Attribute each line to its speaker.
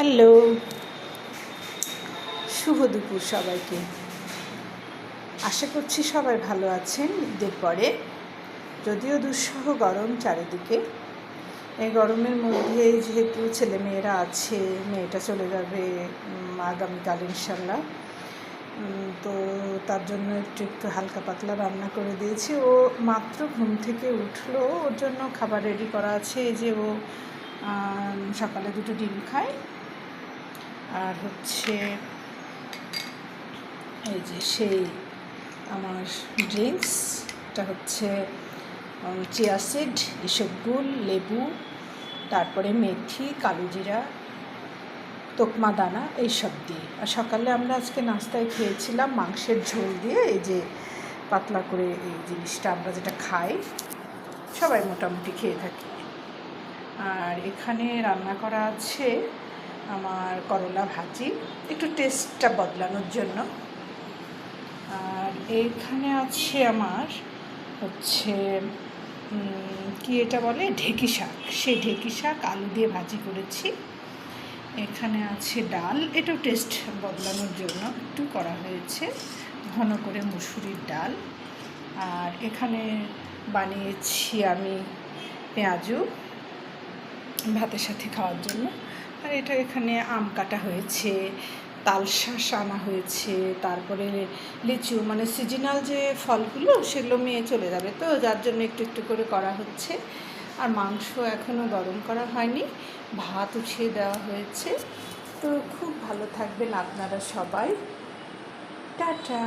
Speaker 1: Hello, শুভ দুপুর সবাইকে। আশা করছি সবাই ভালো আছেন। ঈদের পরে যদিও দুঃসহ গরম চারিদিকে, এই গরমের মধ্যে যেহেতু ছেলেমেয়েরা আছে, মেয়েটা চলে যাবে আগামীকাল ইনশাল্লাহ, তো তার জন্য একটু হালকা পাতলা রান্না করে দিয়েছি। ও মাত্র ঘুম থেকে উঠলো, ওর জন্য খাবার রেডি করা আছে। এই যে ও সকালে 2টো ডিম খায়, আর হচ্ছে এই যে সেই আমার ড্রিঙ্কসটা হচ্ছে চিয়া সিড, ইসবগুল, লেবু, তারপরে মেথি, কালোজিরা, তোকমা দানা, এইসব দিয়ে। আর সকালে আমরা আজকে নাস্তায় খেয়েছিলাম মাংসের ঝোল দিয়ে। এই যে পাতলা করে এই জিনিসটা আমরা যেটা খাই, সবাই মোটামুটি খেয়ে থাকি। আর এখানে রান্না করা আছে আমার করলা ভাজি, একটু টেস্টটা বদলানোর জন্য। আর এইখানে আছে আমার হচ্ছে কি এটা বলে, ঢেঁকি শাক। সেই ঢেঁকি শাক আলু দিয়ে ভাজি করেছি। এখানে আছে ডাল, এটাও টেস্ট বদলানোর জন্য একটু করা হয়েছে, ঘন করে মুসুরির ডাল। আর এখানে বানিয়েছি আমি পেঁয়াজু ভাতের সাথে খাওয়ার জন্য। আর এটা এখানে আম কাটা হয়েছে, তালশাঁস আনা হয়েছে, তারপরে লিচু, মানে সিজনাল যে ফলগুলো সেগুলো মেয়ে চলে যাবে, তো যার জন্য একটু করে করা হচ্ছে। আর মাংস এখনও গরম করা হয়নি, ভাত উঠিয়ে দেওয়া হয়েছে। তো খুব ভালো থাকবেন আপনারা সবাই। টাটা।